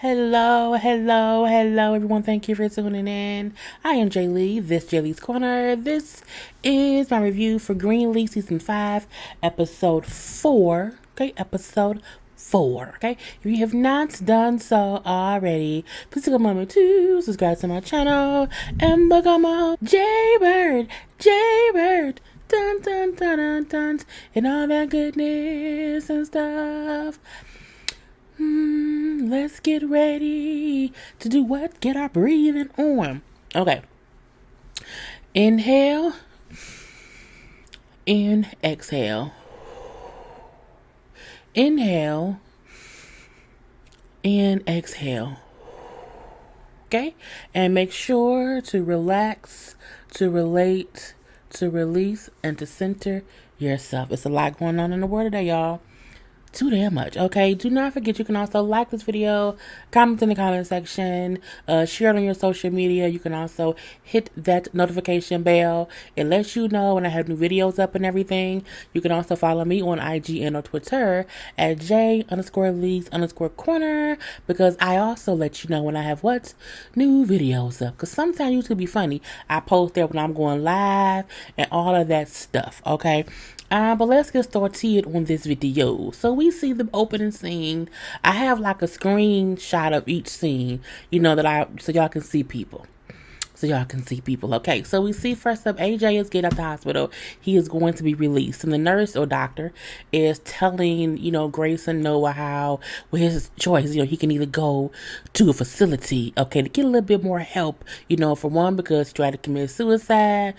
Hello, everyone. Thank you for tuning in. I am Lee. This JLeesCorner. This is my review for Greenleaf Season 5, Episode 4. Okay, Episode 4. Okay, if you have not done so already, please take a moment to subscribe to my channel and become a JayBird. Dun dun dun dun dun, and all that goodness and stuff. Let's get ready to do what? Get our breathing on. Okay. Inhale. And exhale. Inhale. And exhale. Okay? And make sure to relax, to relate, to release, and to center yourself. It's a lot going on in the world today, y'all. Too damn much. Okay, do not forget you can also like this video, comment in the comment section, share it on your social media. You can also hit that notification bell. It lets you know when I have new videos up and everything. You can also follow me on IG and on Twitter at J_Lees_Corner, because I also let you know when I have new videos up, because sometimes YouTube be funny. I post there when I'm going live and all of that stuff. Okay. But let's get started on this video. So we see the opening scene. I have like a screenshot of each scene, so y'all can see people. Okay, so we see first up, AJ is getting out the hospital. He is going to be released. And the nurse or doctor is telling, Grace and Noah how, with his choice, he can either go to a facility, okay, to get a little bit more help, for one, because he tried to commit suicide,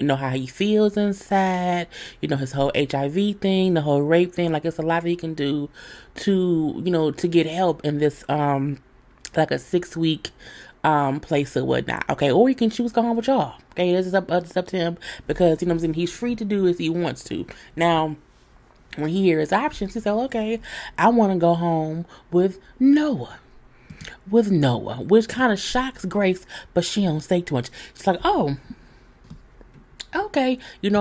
how he feels inside, his whole HIV thing, the whole rape thing. Like, it's a lot that he can do to, to get help in this, like a 6-week place or whatnot. Okay, or you can choose to go home with y'all. Okay, this is up to him, because he's free to do as he wants to. Now, when he hears his options, he said, okay, I want to go home with Noah, which kind of shocks Grace, but she don't say too much. She's like, oh, okay,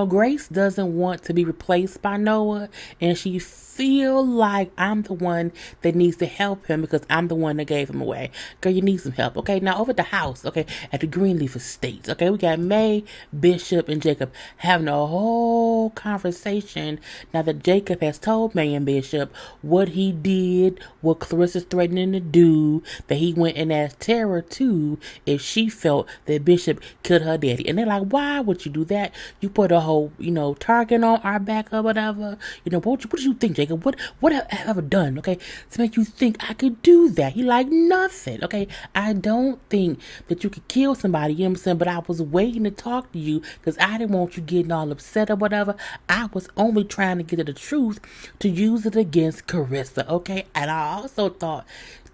Grace doesn't want to be replaced by Noah, and she feel like I'm the one that needs to help him because I'm the one that gave him away. Girl, you need some help. Okay, now over at the house, okay, at the Greenleaf Estates, okay, we got May, Bishop, and Jacob having a whole conversation now that Jacob has told May and Bishop what he did, what Carissa's threatening to do, that he went and asked Tara too if she felt that Bishop killed her daddy. And they're like, why would you do that? You put a whole, target on our back or whatever. What did you think, Jacob? What have I ever done, okay, to make you think I could do that? He like, nothing, okay? I don't think that you could kill somebody, but I was waiting to talk to you because I didn't want you getting all upset or whatever. I was only trying to get at the truth to use it against Carissa, okay? And I also thought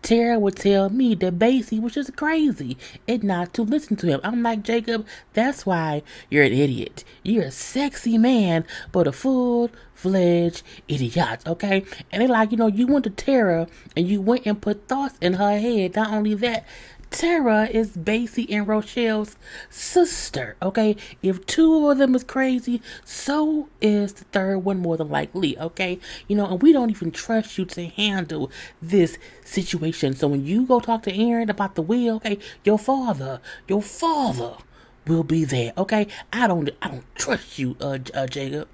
Tara would tell me that Basie was just crazy and not to listen to him. I'm like, Jacob, that's why you're an idiot. You're a sexy man, but a full-fledged idiot, okay? And they're like, you went to Tara and you went and put thoughts in her head. Not only that, Tara is Basie and Rochelle's sister, okay? If two of them is crazy, so is the third one more than likely, okay? And we don't even trust you to handle this situation. So when you go talk to Aaron about the will, okay, your father will be there, okay? I don't trust you, Jacob.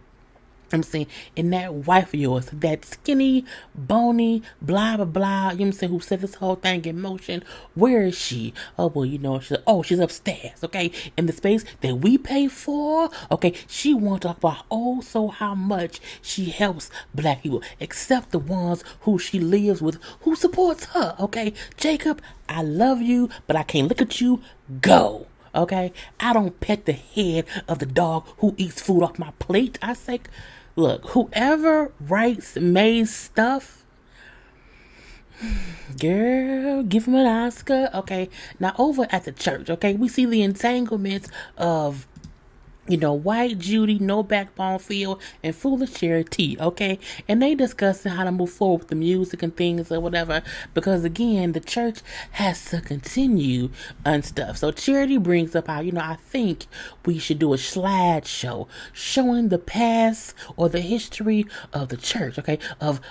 I'm saying, and that wife of yours, that skinny, bony, blah, blah, blah, who set this whole thing in motion, where is she? Oh, well, she's upstairs, okay, in the space that we pay for, okay, she won't talk about, so how much she helps black people, except the ones who she lives with, who supports her, okay? Jacob, I love you, but I can't look at you, go. Okay, I don't pet the head of the dog who eats food off my plate. I say, look, whoever writes May's stuff, girl, give him an Oscar. Okay, now over at the church, okay, we see the entanglements of White Judy, no backbone Phil, and foolish Charity, okay? And they discussing how to move forward with the music and things or whatever, because again, the church has to continue and stuff. So Charity brings up how, I think we should do a slideshow showing the past or the history of the church, okay? Of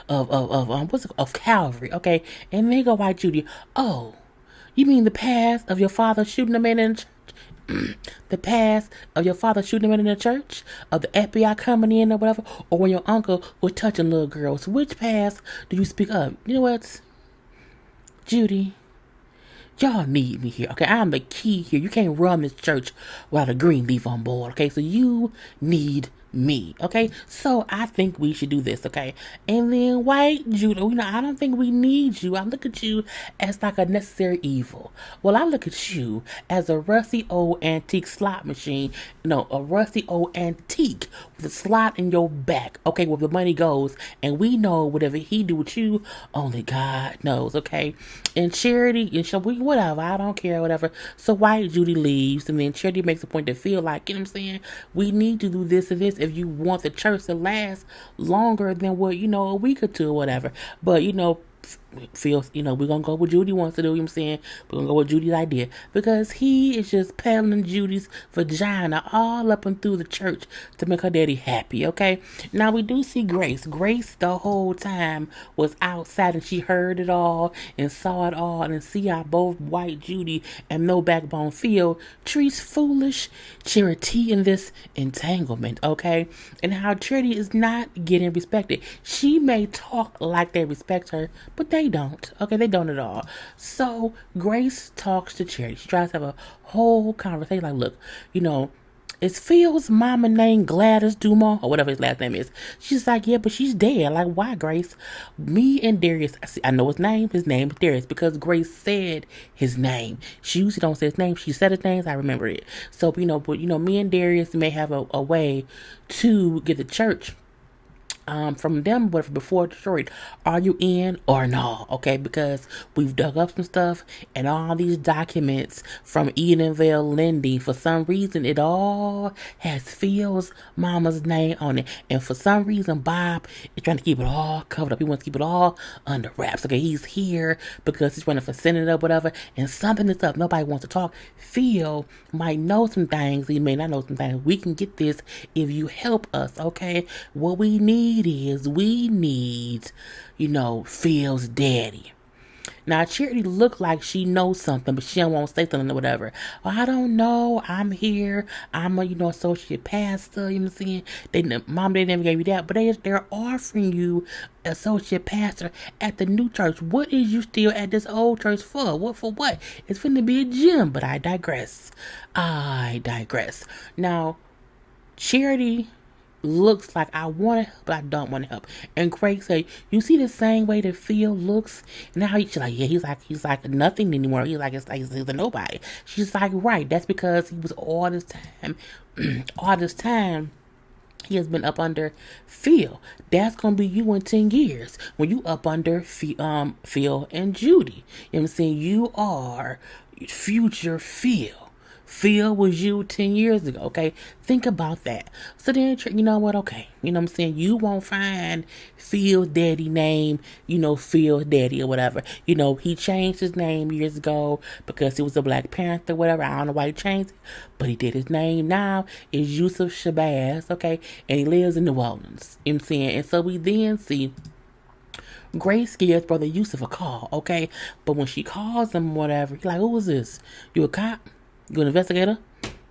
Calvary, okay? And they go, White Judy, oh, you mean the past of your father shooting a man in the church? The past of your father shooting him in the church, of the FBI coming in or whatever, or when your uncle was touching little girls. Which past do you speak of? You know what, Judy? Y'all need me here, okay? I'm the key here. You can't run this church without a Greenleaf on board, okay? So you need me, okay? So I think we should do this, okay? And then White Judah, I don't think we need you. I look at you as like a necessary evil. Well, I look at you as a rusty old antique slot machine. A rusty old antique with a slot in your back, okay, where the money goes. And we know whatever he do with you, only God knows, okay? And Charity, and so we, whatever, I don't care, whatever. So White Judy leaves, and then Charity makes a point to feel like, you know what I'm saying? We need to do this and this if you want the church to last longer than what, a week or two or whatever. But, feels, we're gonna go with Judy wants to do, you know what I'm saying? We're gonna go with Judy's idea. Because he is just peddling Judy's vagina all up and through the church to make her daddy happy, okay? Now we do see Grace. Grace the whole time was outside and she heard it all and saw it all and see how both White Judy and No Backbone Phil treats foolish Charity in this entanglement, okay? And how Charity is not getting respected. She may talk like they respect her, but they don't. Okay, they don't at all. So Grace talks to Charity. She tries to have a whole conversation. Like, look, is Phil's mama named Gladys Dumont or whatever his last name is? She's like, yeah, but she's dead. Like, why, Grace? Me and Darius, I know his name. His name is Darius because Grace said his name. She usually don't say his name. She said his name. I remember it. So, me and Darius may have a way to get the church from them, but before Detroit, are you in or no? Okay, because we've dug up some stuff and all these documents from Edenvale Lending. For some reason, it all has Phil's mama's name on it, and for some reason, Bob is trying to keep it all covered up. He wants to keep it all under wraps. Okay, he's here because he's running for senator or whatever, and something is up. Nobody wants to talk. Phil might know some things. He may not know some things. We can get this if you help us. Okay, what we need Phil's daddy. Now, Charity look like she knows something, but she don't want to say something or whatever. Well, I don't know. I'm here. I'm a, associate pastor. You know what I'm saying? Mom, they never gave you that, but they're offering you associate pastor at the new church. What is you still at this old church for? What for what? It's finna be a gym, but I digress. Now, Charity looks like I want to help, but I don't want to help. And Craig said, you see the same way that Phil looks? Now she's like, yeah, he's like nothing anymore. He's a nobody. She's like, right, that's because he was all this time he has been up under Phil. That's gonna be you in 10 years when you up under Phil and Judy. You know what I'm saying? You are future Phil. Phil was you 10 years ago, okay? Think about that. So then, you know what? Okay. You know what I'm saying? You won't find Phil's daddy name, Phil's daddy or whatever. He changed his name years ago because he was a Black Panther or whatever. I don't know why he changed it, but he did. His name now is Yusuf Shabazz, okay? And he lives in New Orleans. You know what I'm saying? And so we then see Grace gives Brother Yusuf a call, okay? But when she calls him, whatever, he's like, who is this? You a cop? You an investigator?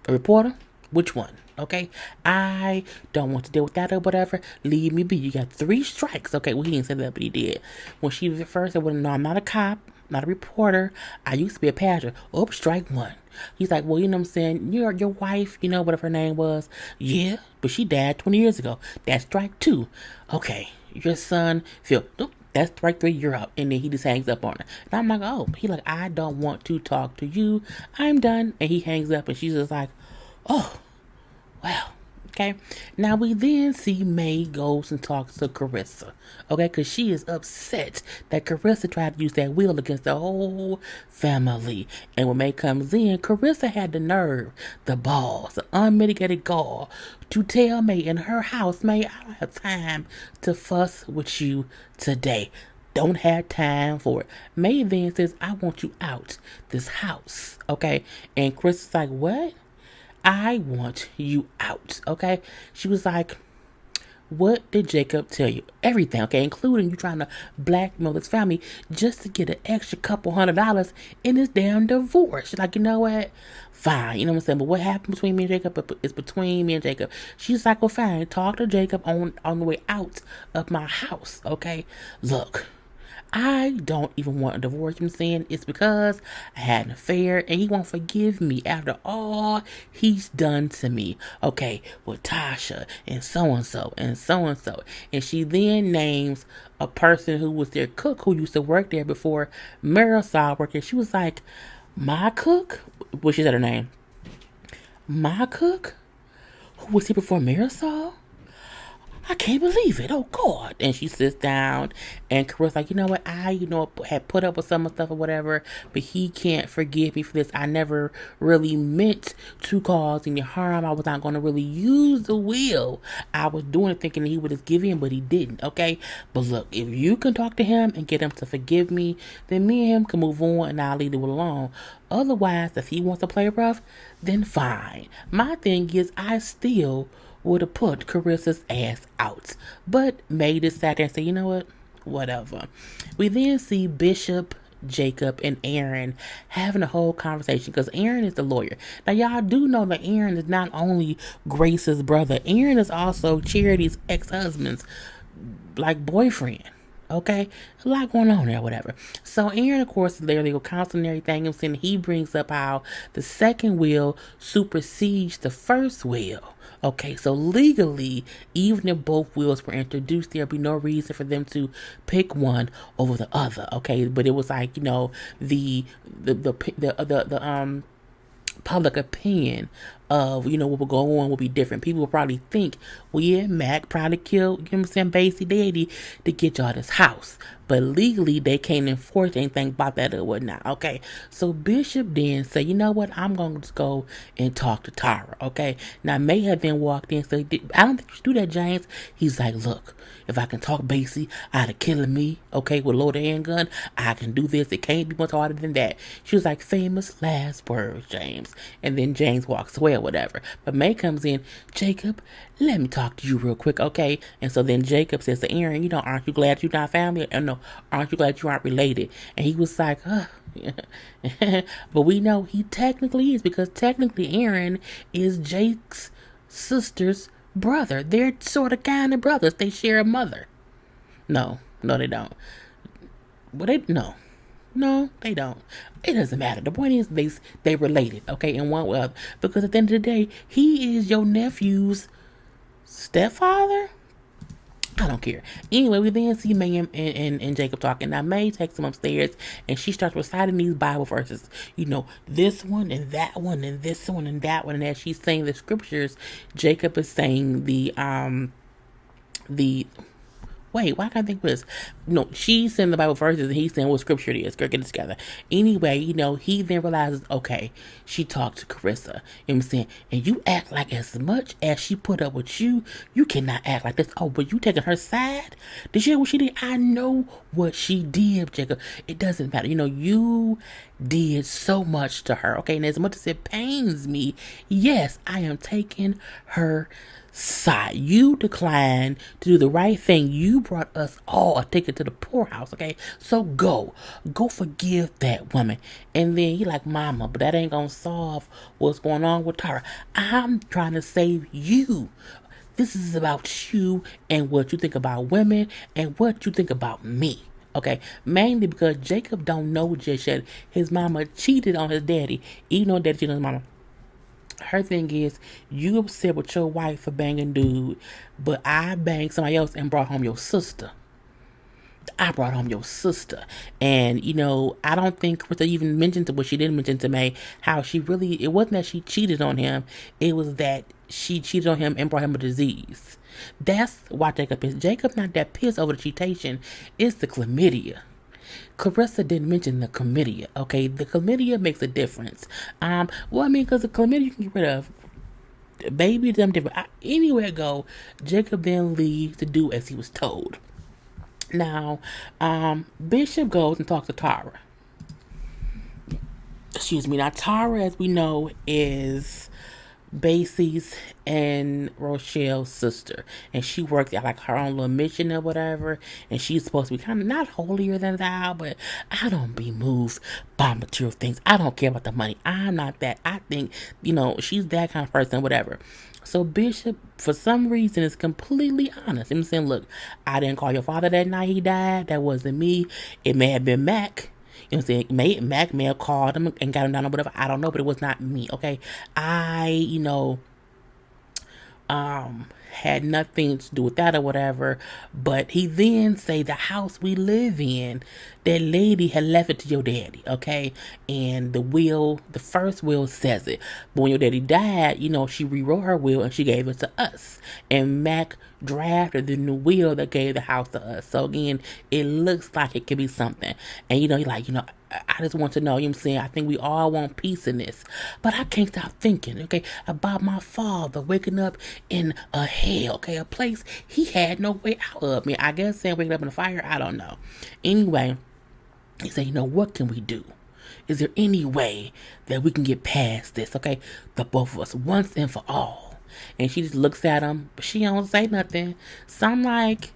A reporter? Which one? Okay? I don't want to deal with that or whatever. Leave me be. You got 3 strikes. Okay, well, he didn't say that, but he did. When she first said, well, no, I'm not a cop, not a reporter. I used to be a pastor. Oh, strike 1. He's like, well, you know what I'm saying? Your wife, whatever her name was. Yeah, but she died 20 years ago. That's strike 2. Okay, your son, Phil. Nope. That's strike 3, you're up. And then he just hangs up on her. And I'm like, oh. He like, I don't want to talk to you. I'm done. And he hangs up and she's just like, oh, well, Okay, now we then see May goes and talks to Carissa. Okay, because she is upset that Carissa tried to use that will against the whole family. And when May comes in, Carissa had the nerve, the balls, the unmitigated gall to tell May in her house, May, I don't have time to fuss with you today. Don't have time for it. May then says, I want you out this house. Okay, and Chris is like, what? I want you out, okay? She was like, what did Jacob tell you? Everything, okay? Including you trying to blackmail his family just to get an extra couple $100 in his damn divorce. She's like, you know what? Fine. You know what I'm saying? But what happened between me and Jacob is between me and Jacob. She's like, well, fine. Talk to Jacob on the way out of my house, okay? Look. I don't even want a divorce. I'm saying it's because I had an affair and he won't forgive me after all he's done to me. Okay, with Tasha and so and so and so and so. And she then names a person who was their cook who used to work there before Marisol worked there. She was like, my cook? What she said her name? My cook? Who was here before Marisol? I can't believe it. Oh, God. And she sits down and Carissa's like, you know what? I had put up with some of the stuff or whatever, but he can't forgive me for this. I never really meant to cause any harm. I was not going to really use the will. I was doing it thinking he would just give in, but he didn't. Okay. But look, if you can talk to him and get him to forgive me, then me and him can move on and I'll leave it alone. Otherwise, if he wants to play rough, then fine. My thing is, I still would have put Carissa's ass out. But May just sat there and said, you know what? Whatever. We then see Bishop, Jacob, and Aaron having a whole conversation because Aaron is the lawyer. Now, y'all do know that Aaron is not only Grace's brother. Aaron is also Charity's ex-husband's, boyfriend. Okay, a lot going on there, whatever. So Aaron, of course, is their legal counsel and everything, and he brings up how the second will supersedes the first will. Okay, so legally, even if both wills were introduced, there'd be no reason for them to pick one over the other. Okay, but it was like, the public opinion of, what will go on will be different. People will probably think, well, yeah, Mac probably killed, Basie Daddy to get y'all this house. But legally, they can't enforce anything about that or whatnot, okay? So Bishop then said, you know what, I'm going to just go and talk to Tara, okay? Now, May had then walked in and said, I don't think you should do that, James. He's like, look, if I can talk Basie out of killing me, okay, with a loaded handgun, I can do this. It can't be much harder than that. She was like, famous last words, James. And then James walks away or whatever. But May comes in, Jacob, let me talk to you real quick, okay? And so then Jacob says to Aaron, aren't you glad you're not family? Or no, aren't you glad you aren't related? And he was like, but we know he technically is, because technically Aaron is Jake's sister's brother. They're sort of kind of brothers. They share a mother. No, they don't. But no, they don't. It doesn't matter. The point is they related, okay, in one way or other. Because at the end of the day, he is your nephew's stepfather. I don't care. Anyway, we then see May and Jacob talking. Now, May takes him upstairs and she starts reciting these Bible verses. This one and that one and this one and that one. And as she's saying the scriptures, Jacob is saying wait, why can't I think of this? No, she's saying the Bible verses and he's saying what scripture it is. Girl, get it together. Anyway, he then realizes, okay, she talked to Carissa. You know what I'm saying? And you act like as much as she put up with you, you cannot act like this. Oh, but you taking her side? Did you hear what she did? I know what she did, Jacob. It doesn't matter. You did so much to her. Okay, and as much as it pains me, yes, I am taking her side. You declined to do the right thing. You brought us all a ticket to the poorhouse, okay? So go forgive that woman. And then he like, mama, but that ain't gonna solve what's going on with Tara. I'm trying to save you. This is about you and what you think about women and what you think about me. Okay, mainly because Jacob don't know just yet his mama cheated on his daddy, even though daddy cheated on his mama. Her thing is, you upset with your wife for banging dude, but I banged somebody else and brought home your sister. I brought home your sister. And, I don't think Krista even mentioned to what she didn't mention to me how it wasn't that she cheated on him. It was that she cheated on him and brought him a disease. That's why Jacob is. Jacob not that pissed over the cheatation. It's the chlamydia. Carissa didn't mention the chlamydia. Okay, the chlamydia makes a difference. Because the chlamydia you can get rid of. Baby, them different. Anywhere I go, Jacob then leaves to do as he was told. Now, Bishop goes and talks to Tara. Excuse me. Now, Tara, as we know, is Basie's and Rochelle's sister, and she worked at like her own little mission or whatever, and she's supposed to be kind of not holier than thou, but I don't be moved by material things. I don't care about the money. I'm not that. I think, she's that kind of person, whatever. So Bishop, for some reason, is completely honest. I'm saying, look, I didn't call your father that night he died. That wasn't me. It may have been Mac. You know what I'm saying? Mac may have called him and got him down or whatever. I don't know, but it was not me, okay? I, had nothing to do with that or whatever. But he then say the house we live in, that lady had left it to your daddy, okay? And the first will says it. But when your daddy died, she rewrote her will and she gave it to us. And Mac drafted the new will that gave the house to us. So again, it looks like it could be something. And you're like, I just want to know, you know what I'm saying? I think we all want peace in this. But I can't stop thinking, okay, about my father waking up in a hell, okay, a place he had no way out of. I guess saying waking up in a fire, I don't know. Anyway, he said, what can we do? Is there any way that we can get past this, okay? The both of us, once and for all. And she just looks at him, but she don't say nothing. So I'm like,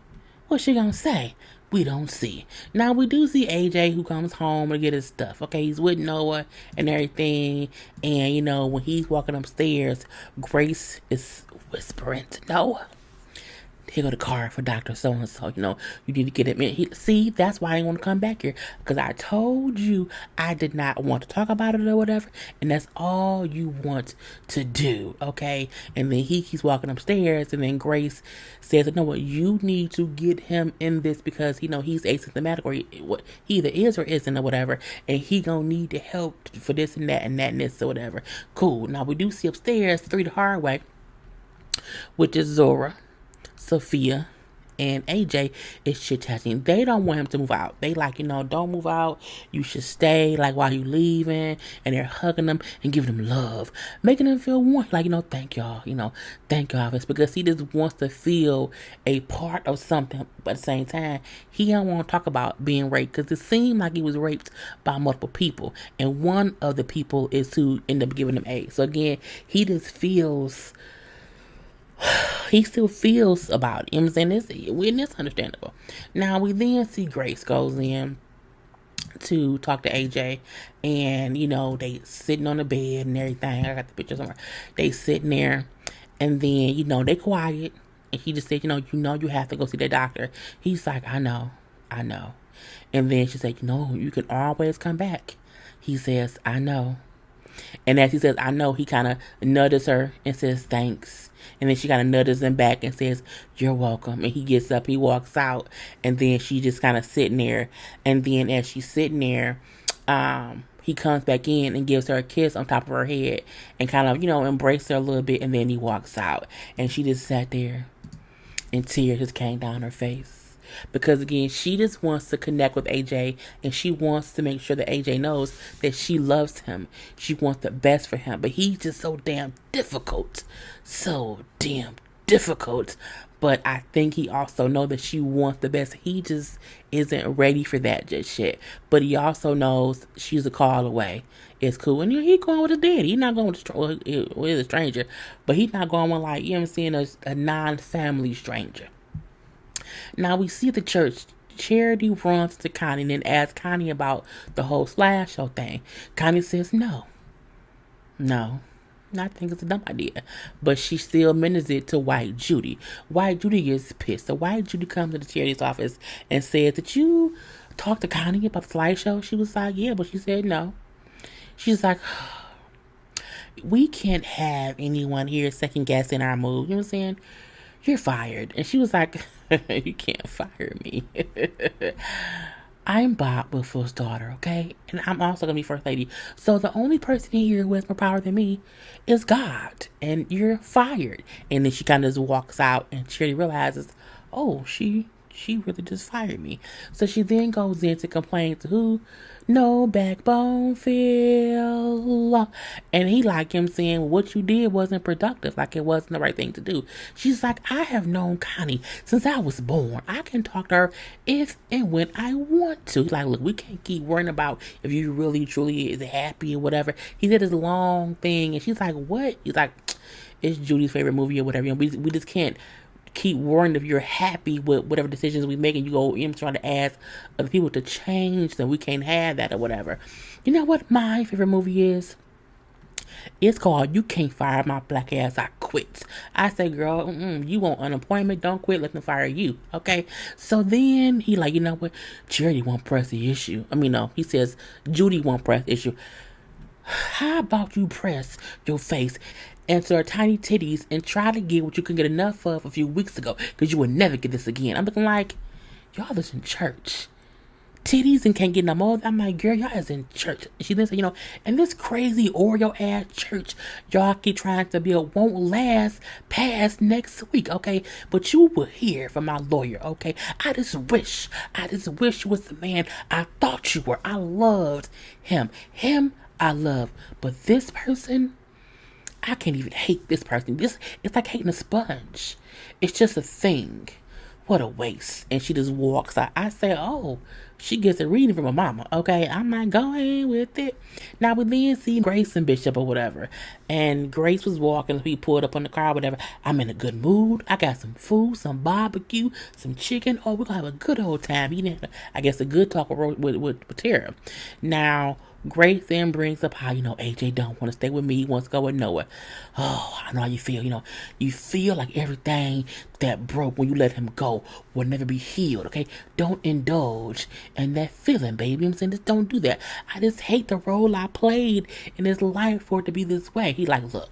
what's she gonna say? We don't see. Now, we do see AJ who comes home to get his stuff. Okay, he's with Noah and everything. And, when he's walking upstairs, Grace is whispering to Noah, here go the card for Dr. So-and-so. You need to get him in. See, that's why I didn't want to come back here. Because I told you I did not want to talk about it or whatever. And that's all you want to do, okay? And then he keeps walking upstairs. And then Grace says, you need to get him in this because, he's asymptomatic. Or he either is or isn't or whatever. And he gonna need the help for this and that and this or whatever. Cool. Now, we do see upstairs, 3 the hard way, which is Zora, Sophia, and AJ is chit-chatting. They don't want him to move out. They like, don't move out. You should stay, like, while you leaving. And they're hugging him and giving him love. Making him feel warm. Like, thank y'all. Thank y'all. It's because he just wants to feel a part of something. But at the same time, he don't want to talk about being raped. Because it seemed like he was raped by multiple people. And one of the people is who ended up giving him AIDS. So again, he just feels... he still feels about it. You know what I'm saying? It's understandable. Now, we then see Grace goes in to talk to AJ. And, they sitting on the bed and everything. I got the picture somewhere. They sitting there. And then, they quiet. And she just said, you have to go see the doctor. He's like, I know. And then she said, you can always come back. He says, I know. And as he says, I know, he kind of nudges her and says, thanks. And then she kind of nudges him back and says, you're welcome. And he gets up, he walks out. And then she just kind of sitting there. And then as she's sitting there, he comes back in and gives her a kiss on top of her head. And kind of, embraces her a little bit. And then he walks out. And she just sat there. And tears just came down her face. Because again, she just wants to connect with AJ, and she wants to make sure that AJ knows that she loves him. She wants the best for him, but he's just so damn difficult. But I think he also knows that she wants the best. He just isn't ready for that just yet. But he also knows she's a call away. It's cool. And he's going with his daddy. He's not going with a stranger. But he's not going with, like, I'm saying, a non-family stranger. Now, we see the church. Charity runs to Connie and then asks Connie about the whole Slash show thing. Connie says no. I think it's a dumb idea. But she still mentions it to White Judy. White Judy gets pissed. So White Judy comes to the charity's office and says, did you talk to Connie about the Slash show? She was like, yeah, but she said no. She's like, we can't have anyone here second guessing our move. You know what I'm saying? You're fired. And she was like, You can't fire me. I'm Bob Wilford's daughter, okay? And I'm also gonna be first lady. So the only person here who has more power than me is God. And you're fired. And then she kind of just walks out and Charity realizes, oh, she really just fired me. So she then goes in to complain to who? No backbone, Phil. And he like him saying, what you did wasn't productive. Like it wasn't the right thing to do. She's like, I have known Connie since I was born. I can talk to her if and when I want to. Like, look, we can't keep worrying about if you really, truly is happy or whatever. He did this long thing. And she's like, what? He's like, it's Judy's favorite movie or whatever. You know, we just can't keep worrying if you're happy with whatever decisions we make and you go in trying to ask other people to change them. We can't have that or whatever. You know what my favorite movie is? It's called You Can't Fire My Black Ass, I Quit. I say, girl, you want unemployment? Don't quit. Let them fire you. Okay? So then he like, you know what? Charity won't press the issue. I mean, no. He says Judy won't press the issue. How about you press your face into her tiny titties and try to get what you couldn't get enough of a few weeks ago, because you will never get this again. I'm looking like, y'all is in church. Titties and can't get no more. I'm like, girl, y'all is in church. She then said, you know, and this crazy Oreo ass church y'all keep trying to build won't last past next week, okay? But you will hear from my lawyer, okay? I just wish you was the man I thought you were. I loved him. I love. But this person, I can't even hate this person. It's like hating a sponge. It's just a thing. What a waste. And she just walks out. I say, oh, she gets a reading from her mama. Okay, I'm not going with it. Now we then see Grace and Bishop or whatever. And Grace was walking. We pulled up on the car or whatever. I'm in a good mood. I got some food, some barbecue, some chicken. Oh, we're going to have a good old time. I guess a good talk with Tara. Now, Grace then brings up how, AJ don't want to stay with me. He wants to go with Noah. Oh, I know how you feel. You feel like everything that broke when you let him go will never be healed, okay? Don't indulge in that feeling, baby. I'm saying, just don't do that. I just hate the role I played in his life for it to be this way. He like, look,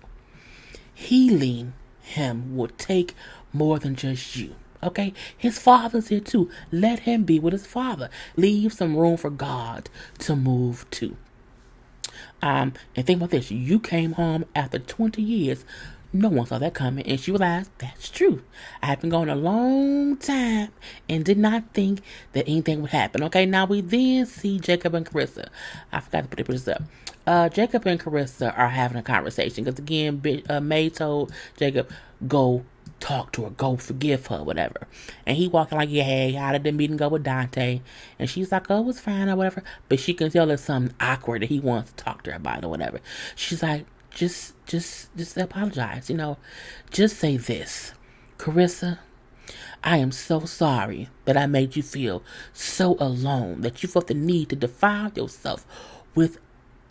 healing him will take more than just you. Okay, his father's here too. Let him be with his father. Leave some room for God to move to. And think about this. You came home after 20 years. No one saw that coming. And she realized that's true. I have been gone a long time and did not think that anything would happen. Okay, now we then see Jacob and Carissa. I forgot to put the pictures up. Jacob and Carissa are having a conversation. Because again, May told Jacob, go talk to her, go forgive her, whatever. And he walking like, yeah, hey, how did the meeting go with Dante? And she's like, oh, it was fine or whatever. But she can tell there's something awkward that he wants to talk to her about or whatever. She's like, just apologize, just say this. Carissa, I am so sorry that I made you feel so alone, that you felt the need to defile yourself with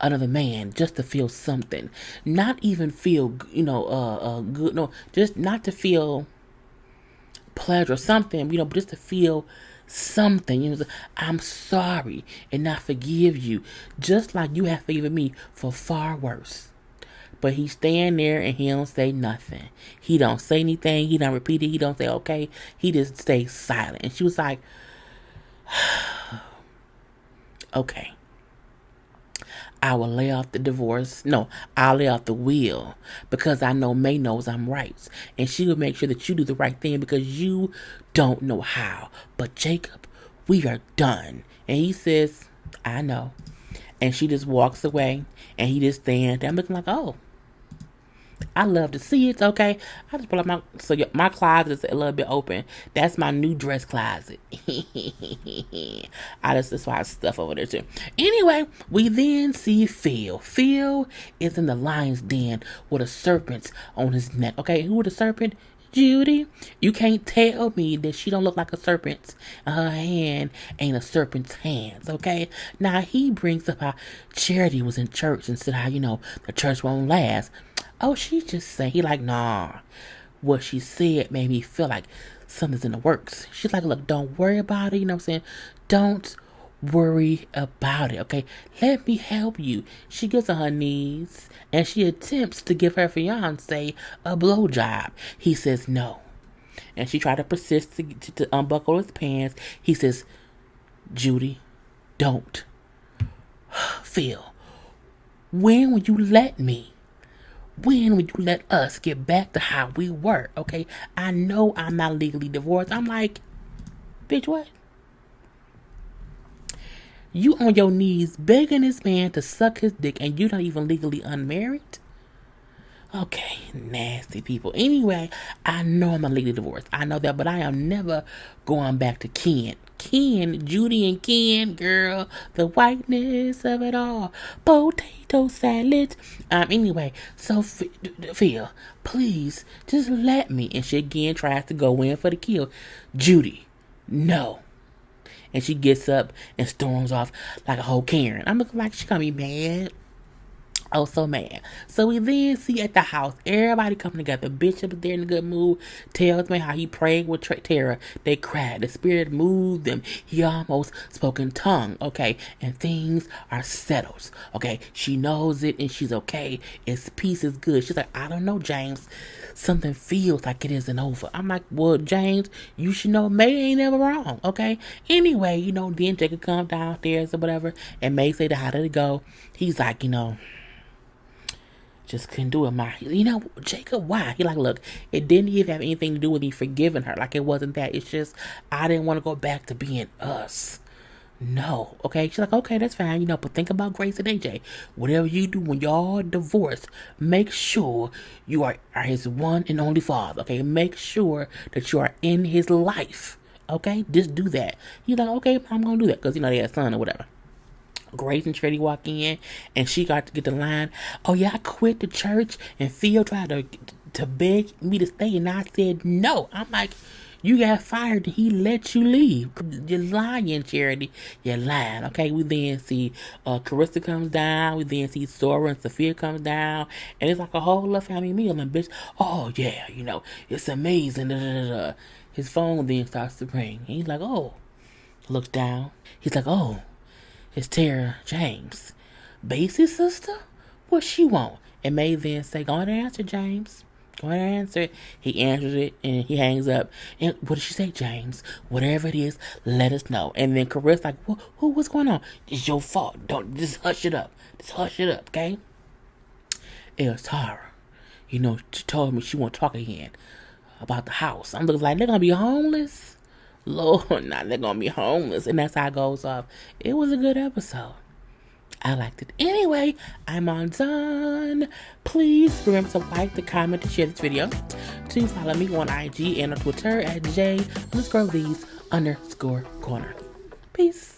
another man just to feel something, not even feel good, no, just not to feel pleasure or something, but just to feel something. I'm sorry and I forgive you, just like you have forgiven me for far worse. But he's staying there and he don't say nothing. He don't say anything. He don't repeat it. He don't say okay. He just stays silent. And she was like, okay. I will lay off the divorce. No, I'll lay off the will because I know May knows I'm right. And she will make sure that you do the right thing because you don't know how. But Jacob, we are done. And he says, I know. And she just walks away and he just stands there. I'm looking like, oh, I love to see it. Okay, I just pull up my closet is a little bit open. That's my new dress closet. That's why I have stuff over there too. Anyway, we then see Phil. Phil is in the lion's den with a serpent on his neck. Okay, who is the serpent? Judy. You can't tell me that she don't look like a serpent and her hand ain't a serpent's hands, okay? Now, he brings up how Charity was in church and said how, the church won't last. Oh, she just saying, he like, nah. What she said made me feel like something's in the works. She's like, look, don't worry about it, you know what I'm saying? Don't worry about it, okay? Let me help you. She gets on her knees and she attempts to give her fiance a blowjob. He says no. and she tried to persist to unbuckle his pants. He says, Judy, don't. Phil, when will you let me? When will you let us get back to how we were, okay? I know I'm not legally divorced. I'm like, bitch, what? You on your knees begging this man to suck his dick and you're not even legally unmarried? Okay, nasty people. Anyway, I know I'm not legally divorced. I know that, but I am never going back to Ken. Ken, Judy and Ken, girl, the whiteness of it all. Potato salad. Anyway, so Phil, please, just let me. And she again tries to go in for the kill. Judy, no. And she gets up and storms off like a whole Karen. I'm looking like she's gonna be mad. Oh, so mad. So we then see at the house, everybody coming together. Bishop is there in a good mood. Tells me how he prayed with Tara. They cried. The spirit moved them. He almost spoke in tongue. Okay. And things are settled. Okay. She knows it and she's okay. It's peace is good. She's like, I don't know, James. Something feels like it isn't over. I'm like, well, James, you should know May ain't never wrong. Okay. Anyway, then Jacob comes downstairs or whatever. And May say, how did it go? He's like, just couldn't do it, Jacob, why? He like, look, it didn't even have anything to do with me forgiving her. Like, it wasn't that. It's just, I didn't want to go back to being us. No. Okay. She's like, okay, that's fine, but think about Grace and AJ. Whatever you do when y'all divorced, make sure you are his one and only father. Okay. Make sure that you are in his life. Okay. Just do that. He's like, okay, I'm going to do that. Because, they had a son or whatever. Grace and Trinity walk in, and she got to get the line, oh yeah, I quit the church, and Phil tried to beg me to stay, and I said no. I'm like, you got fired, and he let you leave. You're lying, Charity. You're lying. Okay, we then see Carissa comes down, we then see Sora and Sophia comes down, and it's like a whole little family meal, and bitch, oh yeah, it's amazing. His phone then starts to ring, and he's like, oh, looks down, he's like, oh, it's Tara James. Bass's sister? What she want? And May then say, go ahead and answer, James. Go ahead and answer it. He answers it and he hangs up. And what did she say, James? Whatever it is, let us know. And then Carissa's like, what's going on? It's your fault. Don't just hush it up. Just hush it up, okay? It was Tara. She told me she won't talk again about the house. I'm looking like they're gonna be homeless. Lord, now they're gonna be homeless, and that's how it goes off. It was a good episode. I liked it. Anyway, I'm all done. Please remember to like, to comment, to share this video. To follow me on IG and on Twitter at JLeesCorner. Peace.